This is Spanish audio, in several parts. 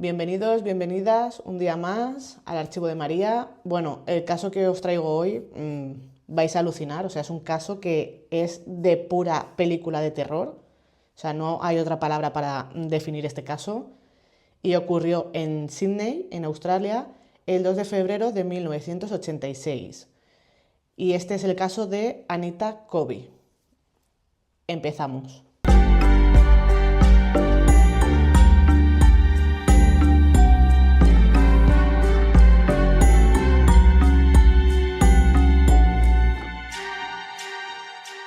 Bienvenidos, bienvenidas un día más al Archivo de María. Bueno, el caso que os traigo hoy vais a alucinar, o sea, es un caso que es de pura película de terror, o sea, no hay otra palabra para definir este caso, y ocurrió en Sydney, en Australia, el 2 de febrero de 1986. Y este es el caso de Anita Covey. Empezamos.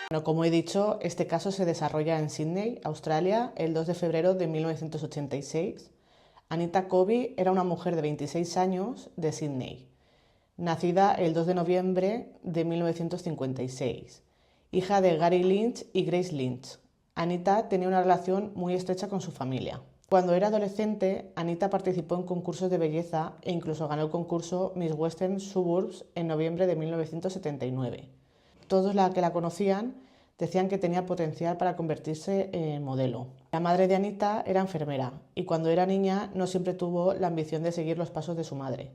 Bueno, como he dicho, este caso se desarrolla en Sydney, Australia, el 2 de febrero de 1986. Anita Covey era una mujer de 26 años de Sydney, nacida el 2 de noviembre de 1956, hija de Gary Lynch y Grace Lynch. Anita tenía una relación muy estrecha con su familia. Cuando era adolescente, Anita participó en concursos de belleza e incluso ganó el concurso Miss Western Suburbs en noviembre de 1979. Todos los que la conocían decían que tenía potencial para convertirse en modelo. La madre de Anita era enfermera y cuando era niña no siempre tuvo la ambición de seguir los pasos de su madre,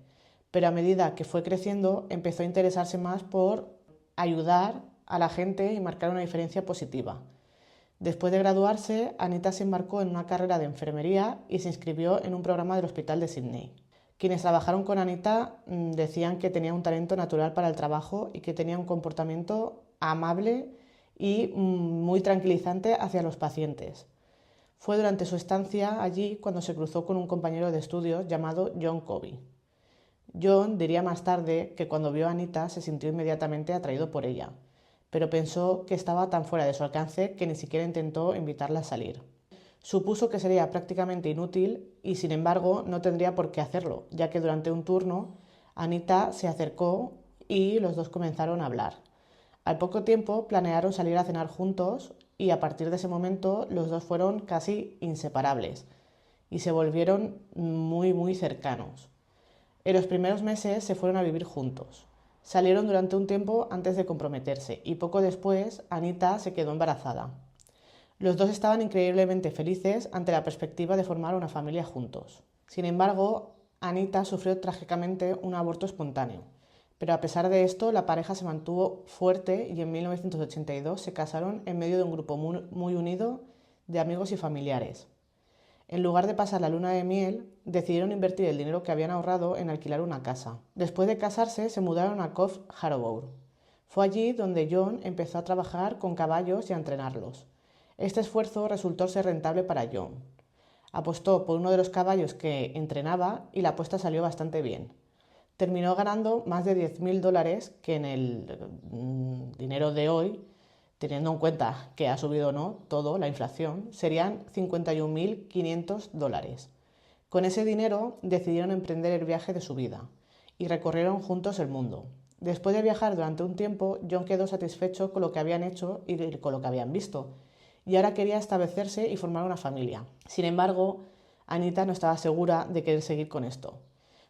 pero a medida que fue creciendo empezó a interesarse más por ayudar a la gente y marcar una diferencia positiva. Después de graduarse, Anita se embarcó en una carrera de enfermería y se inscribió en un programa del Hospital de Sydney. Quienes trabajaron con Anita decían que tenía un talento natural para el trabajo y que tenía un comportamiento amable y muy tranquilizante hacia los pacientes. Fue durante su estancia allí cuando se cruzó con un compañero de estudios llamado John Covey. John diría más tarde que cuando vio a Anita se sintió inmediatamente atraído por ella, pero pensó que estaba tan fuera de su alcance que ni siquiera intentó invitarla a salir. Supuso que sería prácticamente inútil y sin embargo no tendría por qué hacerlo, ya que durante un turno Anita se acercó y los dos comenzaron a hablar. Al poco tiempo planearon salir a cenar juntos y a partir de ese momento los dos fueron casi inseparables y se volvieron muy cercanos. En los primeros meses se fueron a vivir juntos. Salieron durante un tiempo antes de comprometerse y poco después Anita se quedó embarazada. Los dos estaban increíblemente felices ante la perspectiva de formar una familia juntos. Sin embargo, Anita sufrió trágicamente un aborto espontáneo, pero a pesar de esto la pareja se mantuvo fuerte y en 1982 se casaron en medio de un grupo muy unido de amigos y familiares. En lugar de pasar la luna de miel, decidieron invertir el dinero que habían ahorrado en alquilar una casa. Después de casarse, se mudaron a Coffs Harbour. Fue allí donde John empezó a trabajar con caballos y a entrenarlos. Este esfuerzo resultó ser rentable para John. Apostó por uno de los caballos que entrenaba y la apuesta salió bastante bien. Terminó ganando más de $10.000 que en el dinero de hoy, teniendo en cuenta que ha subido o no todo, la inflación, serían $51.500. Con ese dinero decidieron emprender el viaje de su vida y recorrieron juntos el mundo. Después de viajar durante un tiempo, John quedó satisfecho con lo que habían hecho y con lo que habían visto, y ahora quería establecerse y formar una familia. Sin embargo, Anita no estaba segura de querer seguir con esto.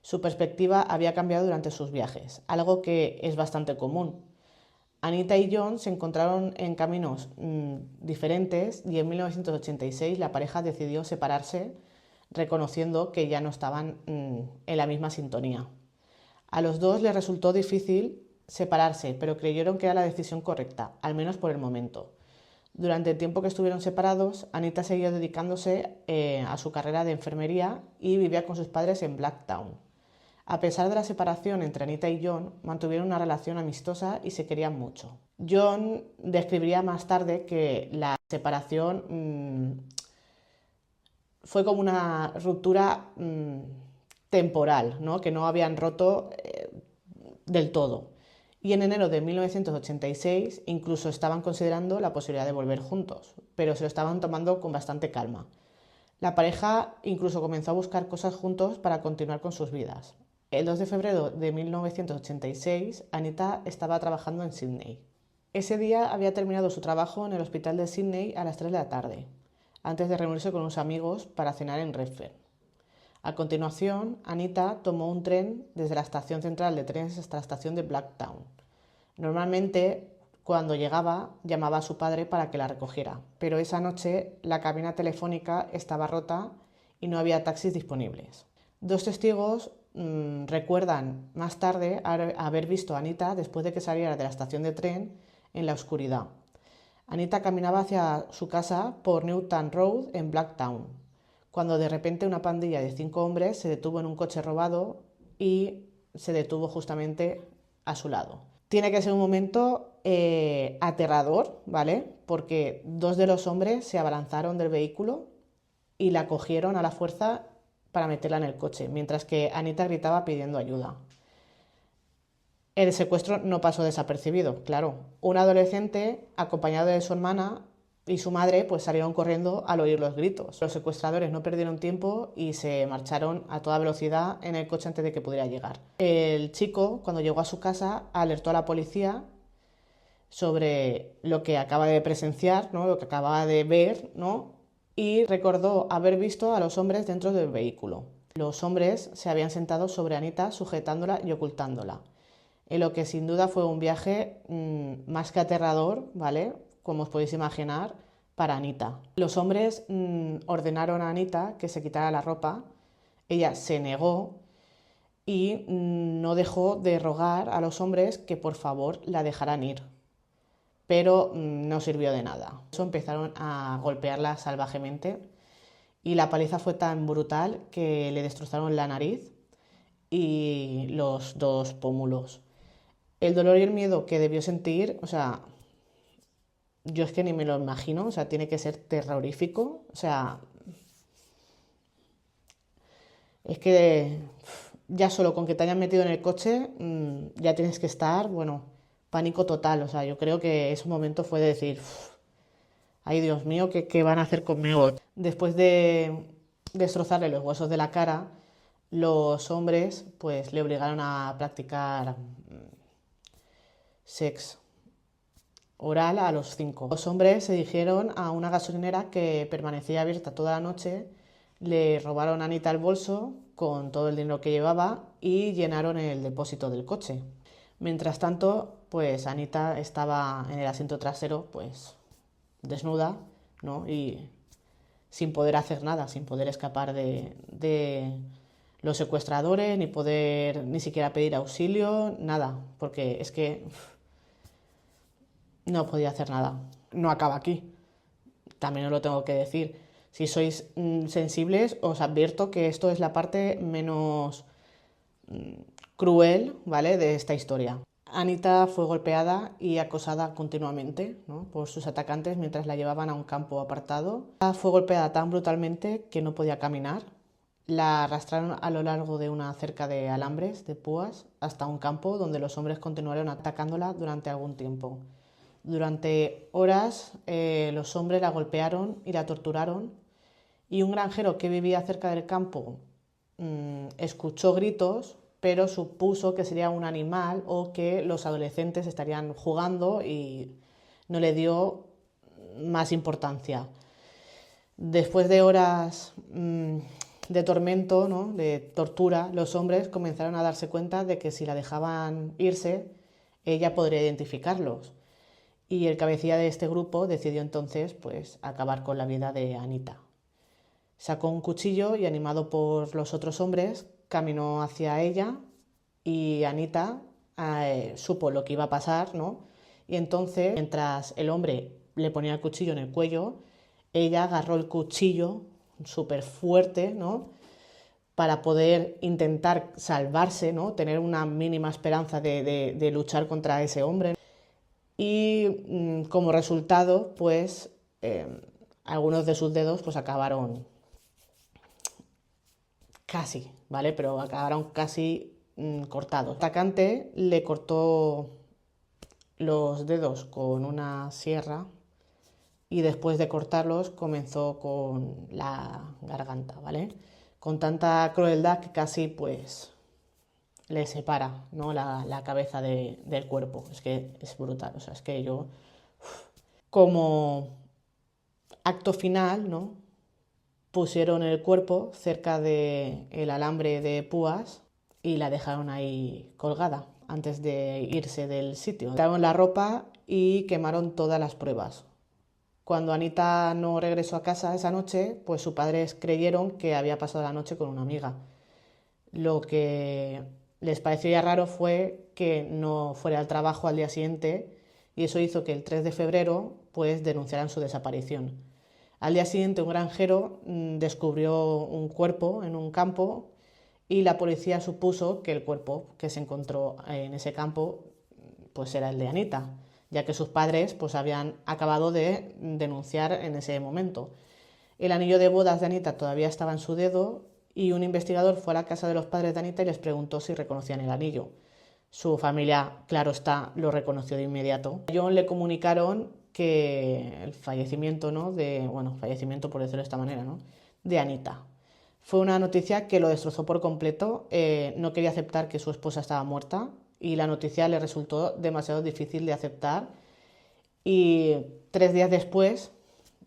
Su perspectiva había cambiado durante sus viajes, algo que es bastante común. Anita y John se encontraron en caminos diferentes y en 1986 la pareja decidió separarse, reconociendo que ya no estaban en la misma sintonía. A los dos les resultó difícil separarse, pero creyeron que era la decisión correcta, al menos por el momento. Durante el tiempo que estuvieron separados, Anita siguió dedicándose a su carrera de enfermería y vivía con sus padres en Blacktown. A pesar de la separación entre Anita y John, mantuvieron una relación amistosa y se querían mucho. John describiría más tarde que la separación fue como una ruptura temporal, ¿no? Que no habían roto del todo. Y en enero de 1986 incluso estaban considerando la posibilidad de volver juntos, pero se lo estaban tomando con bastante calma. La pareja incluso comenzó a buscar cosas juntos para continuar con sus vidas. El 2 de febrero de 1986, Anita estaba trabajando en Sydney. Ese día había terminado su trabajo en el hospital de Sydney a las 3 de la tarde, antes de reunirse con unos amigos para cenar en Redfern. A continuación, Anita tomó un tren desde la estación central de trenes hasta la estación de Blacktown. Normalmente, cuando llegaba, llamaba a su padre para que la recogiera, pero esa noche la cabina telefónica estaba rota y no había taxis disponibles. Dos testigos recuerdan más tarde haber visto a Anita después de que saliera de la estación de tren en la oscuridad. Anita caminaba hacia su casa por Newtown Road en Blacktown, cuando de repente una pandilla de 5 hombres se detuvo en un coche robado y se detuvo justamente a su lado. Tiene que ser un momento aterrador, ¿vale? Porque 2 de los hombres se abalanzaron del vehículo y la cogieron a la fuerza para meterla en el coche, mientras que Anita gritaba pidiendo ayuda. El secuestro no pasó desapercibido, claro. Un adolescente, acompañado de su hermana y su madre, pues salieron corriendo al oír los gritos. Los secuestradores no perdieron tiempo y se marcharon a toda velocidad en el coche antes de que pudiera llegar. El chico, cuando llegó a su casa, alertó a la policía sobre lo que acaba de presenciar, ¿no? Lo que acababa de ver, ¿no? Y recordó haber visto a los hombres dentro del vehículo. Los hombres se habían sentado sobre Anita, sujetándola y ocultándola. En lo que sin duda fue un viaje más que aterrador, ¿vale? Como os podéis imaginar, para Anita. Los hombres ordenaron a Anita que se quitara la ropa. Ella se negó y no dejó de rogar a los hombres que por favor la dejaran ir. Pero no sirvió de nada. Eso empezaron a golpearla salvajemente y la paliza fue tan brutal que le destrozaron la nariz y los 2 pómulos. El dolor y el miedo que debió sentir, o sea, yo es que ni me lo imagino, o sea, tiene que ser terrorífico, o sea, es que ya solo con que te hayan metido en el coche, ya tienes que estar, bueno, pánico total, o sea, yo creo que ese momento fue de decir, ay Dios mío, ¿qué van a hacer conmigo? Después de destrozarle los huesos de la cara, los hombres pues le obligaron a practicar sexo oral a los 5. Los hombres se dirigieron a una gasolinera que permanecía abierta toda la noche, le robaron a Anita el bolso con todo el dinero que llevaba y llenaron el depósito del coche. Mientras tanto, pues Anita estaba en el asiento trasero, pues desnuda, ¿no? Y sin poder hacer nada, sin poder escapar de los secuestradores, ni poder ni siquiera pedir auxilio, nada, porque es que no podía hacer nada. No acaba aquí. También os lo tengo que decir. Si sois sensibles, os advierto que esto es la parte menos cruel, ¿vale?, de esta historia. Anita fue golpeada y acosada continuamente, ¿no?, por sus atacantes mientras la llevaban a un campo apartado. Fue golpeada tan brutalmente que no podía caminar. La arrastraron a lo largo de una cerca de alambres, de púas, hasta un campo donde los hombres continuaron atacándola durante algún tiempo. Durante horas los hombres la golpearon y la torturaron y un granjero que vivía cerca del campo escuchó gritos, pero supuso que sería un animal o que los adolescentes estarían jugando y no le dio más importancia. Después de horas de tormento, ¿no?, de tortura, los hombres comenzaron a darse cuenta de que si la dejaban irse, ella podría identificarlos. Y el cabecilla de este grupo decidió entonces pues acabar con la vida de Anita. Sacó un cuchillo y, animado por los otros hombres, caminó hacia ella y Anita supo lo que iba a pasar, ¿no? Y entonces, mientras el hombre le ponía el cuchillo en el cuello, ella agarró el cuchillo súper fuerte, ¿no?, para poder intentar salvarse, ¿no?, tener una mínima esperanza de luchar contra ese hombre. Y como resultado, pues algunos de sus dedos pues acabaron casi, ¿vale? Pero acabaron casi cortados. El atacante le cortó los dedos con una sierra y después de cortarlos comenzó con la garganta, ¿vale? Con tanta crueldad que casi pues le separa, ¿no?, la cabeza del cuerpo. Es que es brutal, o sea, es que yo, como acto final, ¿no?, pusieron el cuerpo cerca del alambre de púas y la dejaron ahí colgada antes de irse del sitio. Quitaron la ropa y quemaron todas las pruebas. Cuando Anita no regresó a casa esa noche, pues sus padres creyeron que había pasado la noche con una amiga. Lo que les pareció ya raro fue que no fuera al trabajo al día siguiente y eso hizo que el 3 de febrero pues denunciaran su desaparición. Al día siguiente un granjero descubrió un cuerpo en un campo y la policía supuso que el cuerpo que se encontró en ese campo pues era el de Anita, ya que sus padres pues habían acabado de denunciar en ese momento. El anillo de bodas de Anita todavía estaba en su dedo y un investigador fue a la casa de los padres de Anita y les preguntó si reconocían el anillo. Su familia, claro está, lo reconoció de inmediato. A John le comunicaron que el fallecimiento, ¿no? Fallecimiento por decirlo de esta manera, ¿no? De Anita. Fue una noticia que lo destrozó por completo, no quería aceptar que su esposa estaba muerta y la noticia le resultó demasiado difícil de aceptar y 3 días después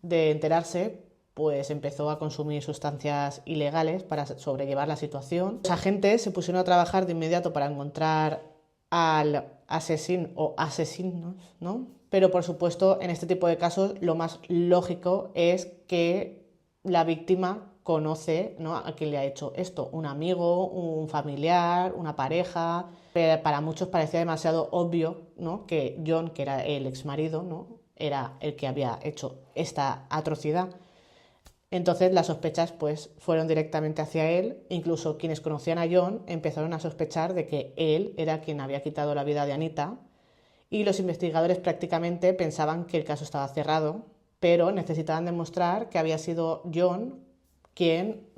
de enterarse, pues empezó a consumir sustancias ilegales para sobrellevar la situación. Los agentes se pusieron a trabajar de inmediato para encontrar al asesino o asesinos, ¿no? Pero por supuesto, en este tipo de casos, lo más lógico es que la víctima conoce, ¿no?, a quien le ha hecho esto, un amigo, un familiar, una pareja. Pero para muchos parecía demasiado obvio, ¿no?, que John, que era el exmarido, ¿no?, era el que había hecho esta atrocidad. Entonces las sospechas pues fueron directamente hacia él, incluso quienes conocían a John empezaron a sospechar de que él era quien había quitado la vida de Anita y los investigadores prácticamente pensaban que el caso estaba cerrado, pero necesitaban demostrar que había sido John quien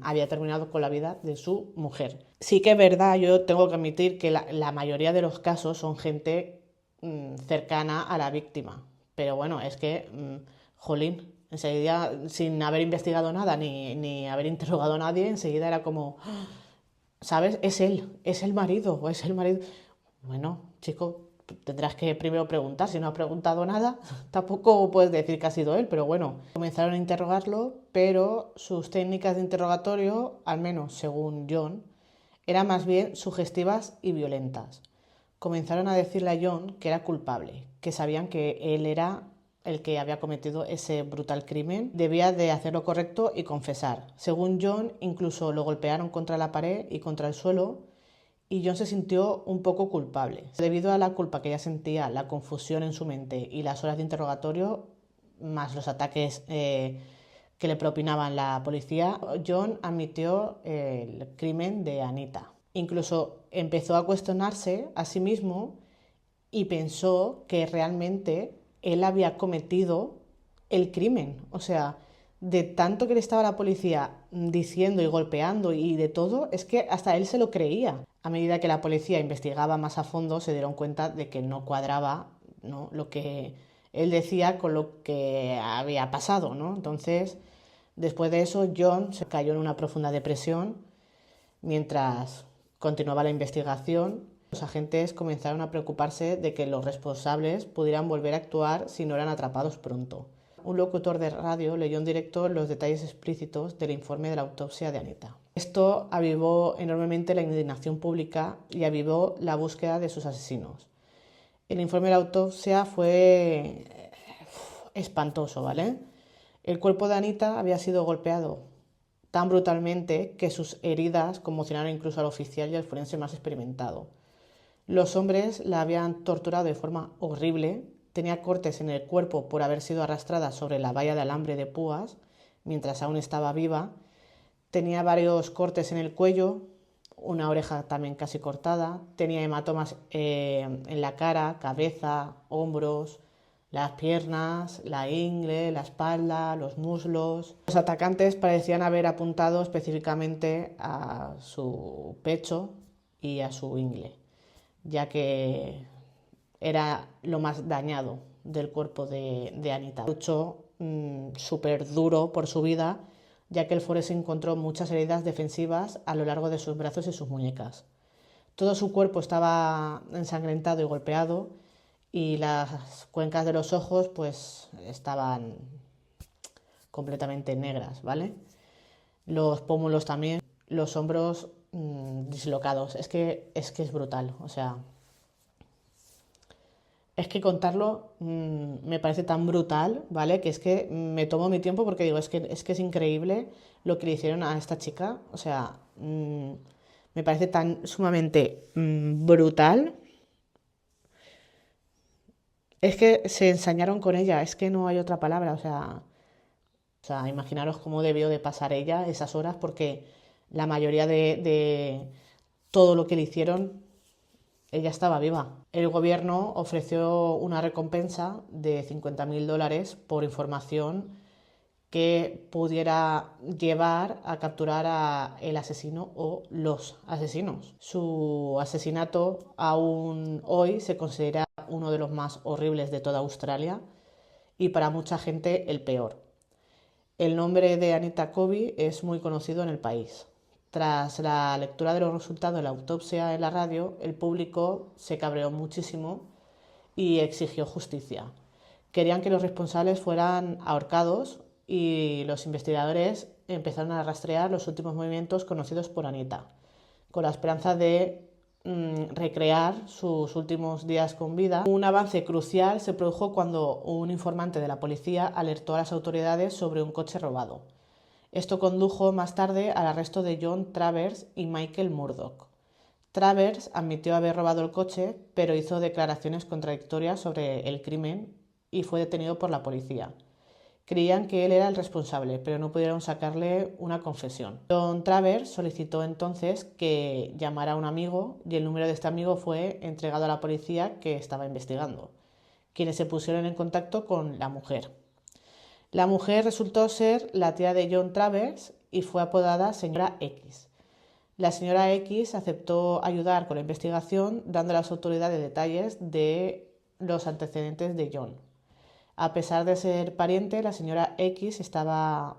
había terminado con la vida de su mujer. Sí que es verdad, yo tengo que admitir que la mayoría de los casos son gente cercana a la víctima, pero bueno, es que, jolín, enseguida, sin haber investigado nada ni haber interrogado a nadie, enseguida era como, ¿sabes? Es él, es el marido, o es el marido. Bueno, chico, tendrás que primero preguntar. Si no has preguntado nada, tampoco puedes decir que ha sido él, pero bueno. Comenzaron a interrogarlo, pero sus técnicas de interrogatorio, al menos según John, eran más bien sugestivas y violentas. Comenzaron a decirle a John que era culpable, que sabían que él era el que había cometido ese brutal crimen, debía de hacer lo correcto y confesar. Según John, incluso lo golpearon contra la pared y contra el suelo y John se sintió un poco culpable. Debido a la culpa que ella sentía, la confusión en su mente y las horas de interrogatorio, más los ataques que le propinaban la policía, John admitió el crimen de Anita. Incluso empezó a cuestionarse a sí mismo y pensó que realmente él había cometido el crimen. O sea, de tanto que le estaba la policía diciendo y golpeando y de todo, es que hasta él se lo creía. A medida que la policía investigaba más a fondo, se dieron cuenta de que no cuadraba, ¿no?, lo que él decía con lo que había pasado, ¿no? Entonces, después de eso, John se cayó en una profunda depresión mientras continuaba la investigación. Los agentes comenzaron a preocuparse de que los responsables pudieran volver a actuar si no eran atrapados pronto. Un locutor de radio leyó en directo los detalles explícitos del informe de la autopsia de Anita. Esto avivó enormemente la indignación pública y avivó la búsqueda de sus asesinos. El informe de la autopsia fue espantoso, ¿vale? El cuerpo de Anita había sido golpeado tan brutalmente que sus heridas conmocionaron incluso al oficial y al forense más experimentado. Los hombres la habían torturado de forma horrible, tenía cortes en el cuerpo por haber sido arrastrada sobre la valla de alambre de púas mientras aún estaba viva, tenía varios cortes en el cuello, una oreja también casi cortada, tenía hematomas en la cara, cabeza, hombros, las piernas, la ingle, la espalda, los muslos. Los atacantes parecían haber apuntado específicamente a su pecho y a su ingle, ya que era lo más dañado del cuerpo de Anita. Luchó súper duro por su vida, ya que el forense encontró muchas heridas defensivas a lo largo de sus brazos y sus muñecas. Todo su cuerpo estaba ensangrentado y golpeado y las cuencas de los ojos pues estaban completamente negras, ¿vale? Los pómulos también, los hombros dislocados. Es que es brutal, o sea, Es que contarlo me parece tan brutal, ¿vale? Que es que me tomo mi tiempo porque digo, es que es increíble lo que le hicieron a esta chica. O sea, me parece tan sumamente brutal. Es que se ensañaron con ella, es que no hay otra palabra. O sea, imaginaros cómo debió de pasar ella esas horas porque la mayoría de todo lo que le hicieron, ella estaba viva. El gobierno ofreció una recompensa de $50.000 por información que pudiera llevar a capturar a el asesino o los asesinos. Su asesinato aún hoy se considera uno de los más horribles de toda Australia y para mucha gente el peor. El nombre de Anita Covey es muy conocido en el país. Tras la lectura de los resultados de la autopsia en la radio, el público se cabreó muchísimo y exigió justicia. Querían que los responsables fueran ahorcados y los investigadores empezaron a rastrear los últimos movimientos conocidos por Anita, con la esperanza de recrear sus últimos días con vida. Un avance crucial se produjo cuando un informante de la policía alertó a las autoridades sobre un coche robado. Esto condujo más tarde al arresto de John Travers y Michael Murdoch. Travers admitió haber robado el coche, pero hizo declaraciones contradictorias sobre el crimen y fue detenido por la policía. Creían que él era el responsable, pero no pudieron sacarle una confesión. John Travers solicitó entonces que llamara a un amigo y el número de este amigo fue entregado a la policía que estaba investigando, quienes se pusieron en contacto con la mujer. La mujer resultó ser la tía de John Travers y fue apodada Señora X. La señora X aceptó ayudar con la investigación, dando a las autoridades detalles de los antecedentes de John. A pesar de ser pariente, la señora X estaba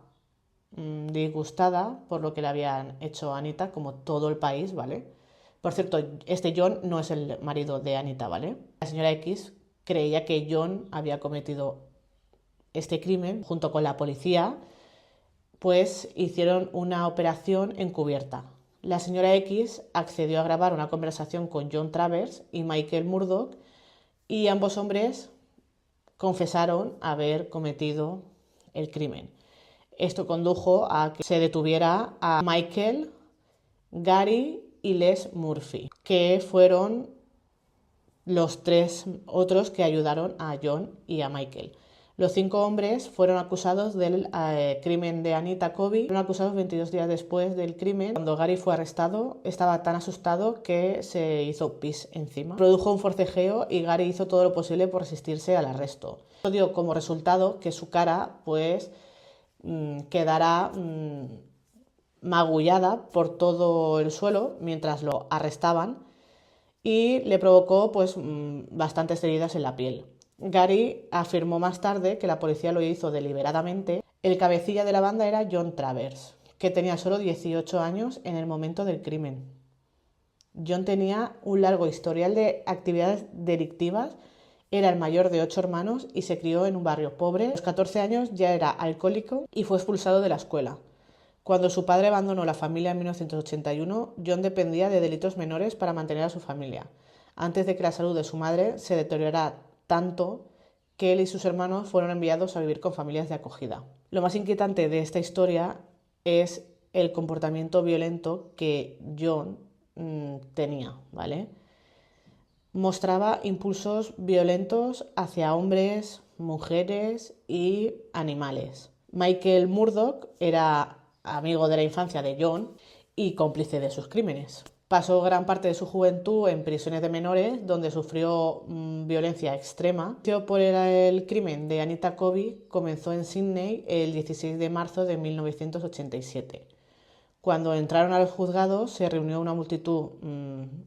disgustada por lo que le habían hecho a Anita, como todo el país, ¿vale? Por cierto, este John no es el marido de Anita, ¿vale? La señora X creía que John había cometido este crimen junto con la policía, pues hicieron una operación encubierta. La señora X accedió a grabar una conversación con John Travers y Michael Murdoch y ambos hombres confesaron haber cometido el crimen. Esto condujo a que se detuviera a Michael, Gary y Les Murphy, que fueron los 3 otros que ayudaron a John y a Michael. Los 5 hombres fueron acusados del crimen de Anita Covey. Fueron acusados 22 días después del crimen. Cuando Gary fue arrestado, estaba tan asustado que se hizo pis encima. Produjo un forcejeo y Gary hizo todo lo posible por resistirse al arresto. Esto dio como resultado que su cara, pues, quedara magullada por todo el suelo mientras lo arrestaban y le provocó, pues, bastantes heridas en la piel. Gary afirmó más tarde que la policía lo hizo deliberadamente. El cabecilla de la banda era John Travers, que tenía solo 18 años en el momento del crimen. John tenía un largo historial de actividades delictivas, era el mayor de 8 hermanos y se crió en un barrio pobre. A los 14 años ya era alcohólico y fue expulsado de la escuela. Cuando su padre abandonó la familia en 1981, John dependía de delitos menores para mantener a su familia, antes de que la salud de su madre se deteriorara tanto que él y sus hermanos fueron enviados a vivir con familias de acogida. Lo más inquietante de esta historia es el comportamiento violento que John tenía, ¿vale? Mostraba impulsos violentos hacia hombres, mujeres y animales. Michael Murdoch era amigo de la infancia de John y cómplice de sus crímenes. Pasó gran parte de su juventud en prisiones de menores, donde sufrió violencia extrema. Por el crimen de Anita Covey comenzó en Sydney el 16 de marzo de 1987. Cuando entraron a los juzgados se reunió una multitud,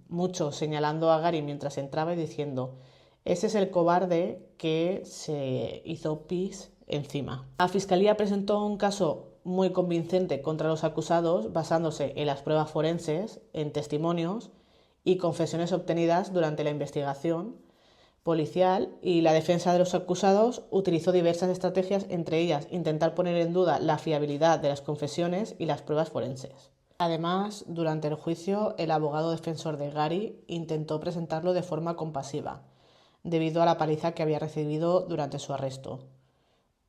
muchos señalando a Gary mientras entraba y diciendo: ese es el cobarde que se hizo pis encima. La fiscalía presentó un caso muy convincente contra los acusados, basándose en las pruebas forenses, en testimonios y confesiones obtenidas durante la investigación policial, y la defensa de los acusados utilizó diversas estrategias, entre ellas intentar poner en duda la fiabilidad de las confesiones y las pruebas forenses. Además, durante el juicio, el abogado defensor de Gary intentó presentarlo de forma compasiva, debido a la paliza que había recibido durante su arresto.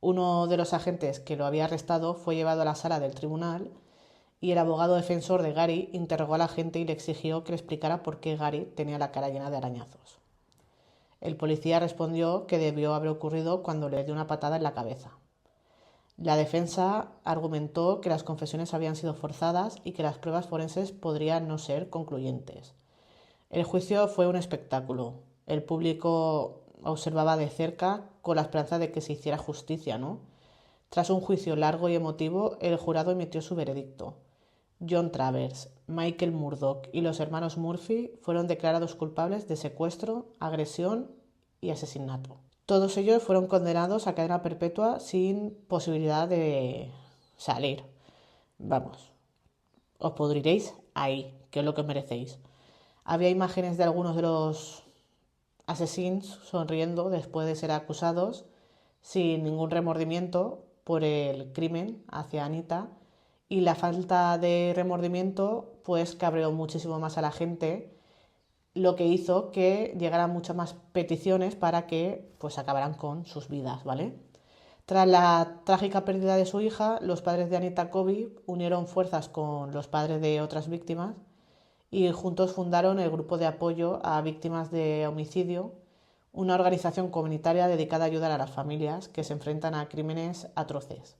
Uno de los agentes que lo había arrestado fue llevado a la sala del tribunal y el abogado defensor de Gary interrogó al agente y le exigió que le explicara por qué Gary tenía la cara llena de arañazos. El policía respondió que debió haber ocurrido cuando le dio una patada en la cabeza. La defensa argumentó que las confesiones habían sido forzadas y que las pruebas forenses podrían no ser concluyentes. El juicio fue un espectáculo. El público observaba de cerca con la esperanza de que se hiciera justicia, ¿no? Tras un juicio largo y emotivo, el jurado emitió su veredicto. John Travers, Michael Murdoch y los hermanos Murphy fueron declarados culpables de secuestro, agresión y asesinato. Todos ellos fueron condenados a cadena perpetua sin posibilidad de salir. Vamos, os pudriréis ahí, que es lo que os merecéis. Había imágenes de algunos de los asesinos sonriendo después de ser acusados sin ningún remordimiento por el crimen hacia Anita, y la falta de remordimiento pues cabreó muchísimo más a la gente, lo que hizo que llegaran muchas más peticiones para que pues acabaran con sus vidas, ¿vale? Tras la trágica pérdida de su hija, los padres de Anita Covey unieron fuerzas con los padres de otras víctimas y juntos fundaron el Grupo de Apoyo a Víctimas de Homicidio, una organización comunitaria dedicada a ayudar a las familias que se enfrentan a crímenes atroces.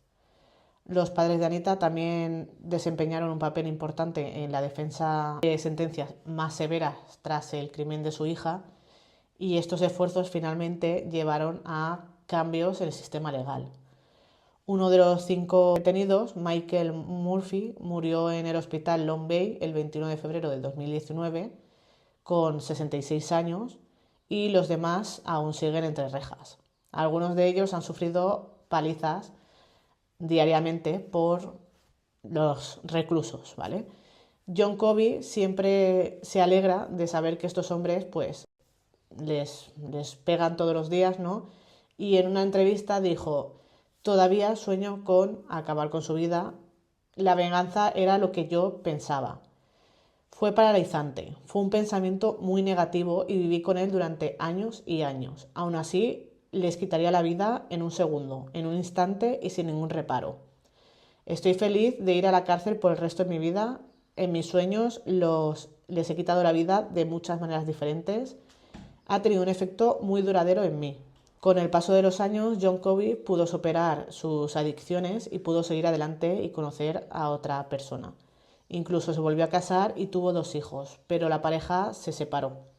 Los padres de Anita también desempeñaron un papel importante en la defensa de sentencias más severas tras el crimen de su hija, y estos esfuerzos finalmente llevaron a cambios en el sistema legal. Uno de los 5 detenidos, Michael Murphy, murió en el hospital Long Bay el 21 de febrero de 2019 con 66 años, y los demás aún siguen entre rejas. Algunos de ellos han sufrido palizas diariamente por los reclusos, ¿vale? John Covey siempre se alegra de saber que estos hombres pues les pegan todos los días, ¿no? Y en una entrevista dijo: todavía sueño con acabar con su vida, la venganza era lo que yo pensaba. Fue paralizante, fue un pensamiento muy negativo y viví con él durante años y años. Aún así, les quitaría la vida en un segundo, en un instante y sin ningún reparo. Estoy feliz de ir a la cárcel por el resto de mi vida. En mis sueños les he quitado la vida de muchas maneras diferentes. Ha tenido un efecto muy duradero en mí. Con el paso de los años, John Covey pudo superar sus adicciones y pudo seguir adelante y conocer a otra persona. Incluso se volvió a casar y tuvo 2 hijos, pero la pareja se separó.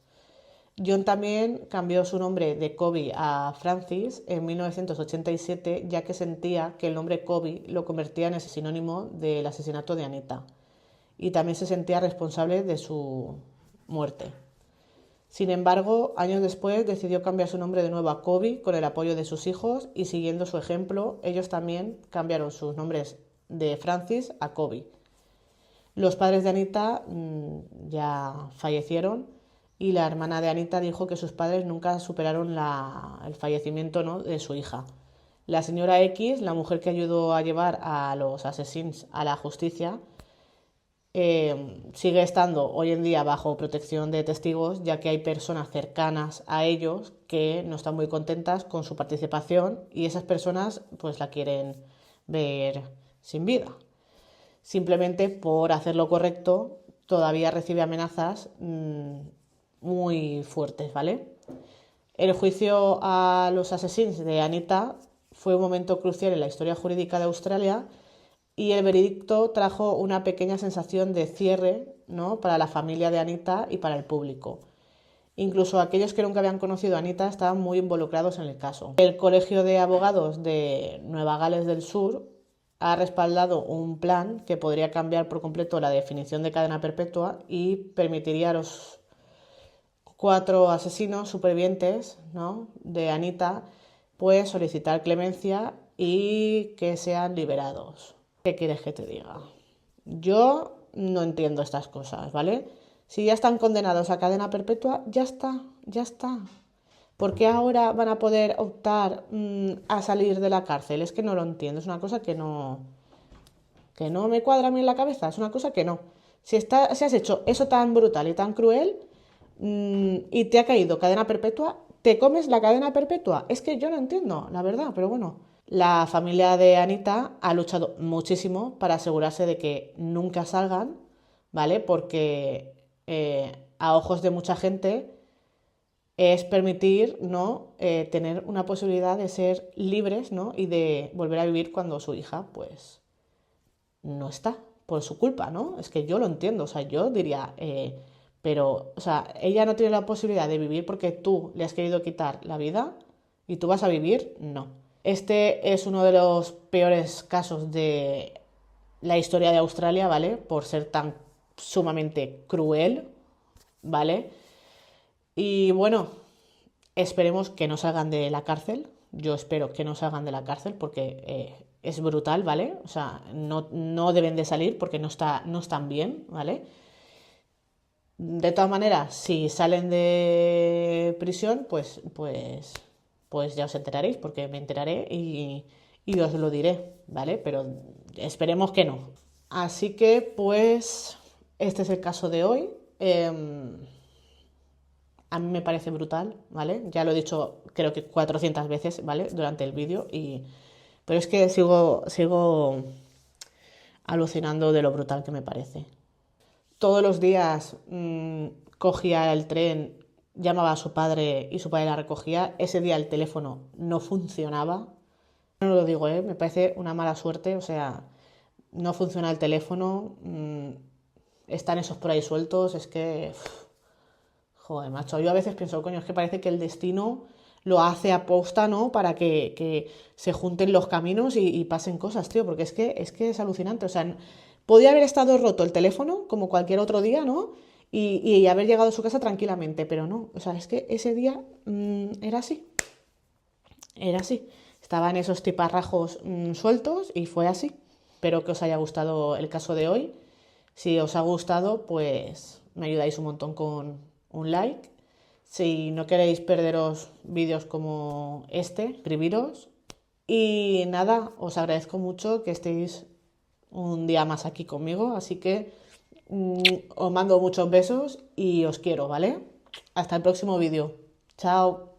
John también cambió su nombre de Covey a Francis en 1987, ya que sentía que el nombre Covey lo convertía en ese sinónimo del asesinato de Anita, y también se sentía responsable de su muerte. Sin embargo, años después decidió cambiar su nombre de nuevo a Covey con el apoyo de sus hijos, y siguiendo su ejemplo, ellos también cambiaron sus nombres de Francis a Covey. Los padres de Anita ya fallecieron, y la hermana de Anita dijo que sus padres nunca superaron el fallecimiento, ¿no?, de su hija. La señora X, la mujer que ayudó a llevar a los asesinos a la justicia, sigue estando hoy en día bajo protección de testigos, ya que hay personas cercanas a ellos que no están muy contentas con su participación, y esas personas pues la quieren ver sin vida. Simplemente por hacer lo correcto todavía recibe amenazas muy fuertes, ¿vale? El juicio a los asesinos de Anita fue un momento crucial en la historia jurídica de Australia, y el veredicto trajo una pequeña sensación de cierre, ¿no?, para la familia de Anita y para el público. Incluso aquellos que nunca habían conocido a Anita estaban muy involucrados en el caso. El Colegio de Abogados de Nueva Gales del Sur ha respaldado un plan que podría cambiar por completo la definición de cadena perpetua y permitiría a los 4 asesinos supervivientes, ¿no?, de Anita pues solicitar clemencia y que sean liberados. ¿Qué quieres que te diga? Yo no entiendo estas cosas, ¿vale? Si ya están condenados a cadena perpetua, ya está, ya está. ¿Por qué ahora van a poder optar a salir de la cárcel? Es que no lo entiendo, es una cosa que no me cuadra a mí en la cabeza, es una cosa que no. Si has hecho eso tan brutal y tan cruel y te ha caído cadena perpetua, ¿Te comes la cadena perpetua? Es que yo no entiendo, la verdad, pero bueno. La familia de Anita ha luchado muchísimo para asegurarse de que nunca salgan, ¿vale? Porque a ojos de mucha gente es permitir, ¿no? Tener una posibilidad de ser libres, ¿no? Y de volver a vivir cuando su hija, pues, no está, por su culpa, ¿no? Es que yo lo entiendo, o sea, yo diría, pero, o sea, ella no tiene la posibilidad de vivir porque tú le has querido quitar la vida y tú vas a vivir, no. Este es uno de los peores casos de la historia de Australia, ¿vale? Por ser tan sumamente cruel, ¿vale? Y bueno, esperemos que no salgan de la cárcel. Yo espero que no salgan de la cárcel porque es brutal, ¿vale? O sea, no deben de salir porque no están bien, ¿vale? De todas maneras, si salen de prisión, pues ya os enteraréis, porque me enteraré y os lo diré, ¿vale? Pero esperemos que no. Así que, pues, este es el caso de hoy. A mí me parece brutal, ¿vale? Ya lo he dicho creo que 400 veces, ¿vale? Durante el vídeo pero es que sigo alucinando de lo brutal que me parece. Todos los días cogía el tren, llamaba a su padre y su padre la recogía. Ese día el teléfono no funcionaba. No lo digo, me parece una mala suerte, o sea, no funciona el teléfono, están esos por ahí sueltos, es que... Joder, macho, yo a veces pienso, coño, es que parece que el destino lo hace aposta, ¿no? Para que se junten los caminos y pasen cosas, tío, porque es que es alucinante. O sea, podía haber estado roto el teléfono como cualquier otro día, ¿no? Y haber llegado a su casa tranquilamente, pero no. O sea, es que ese día era así. Era así. Estaban esos tiparrajos sueltos y fue así. Espero que os haya gustado el caso de hoy. Si os ha gustado, pues me ayudáis un montón con un like. Si no queréis perderos vídeos como este, suscribiros. Y nada, os agradezco mucho que estéis un día más aquí conmigo. Así que os mando muchos besos y os quiero, ¿vale? Hasta el próximo vídeo. Chao.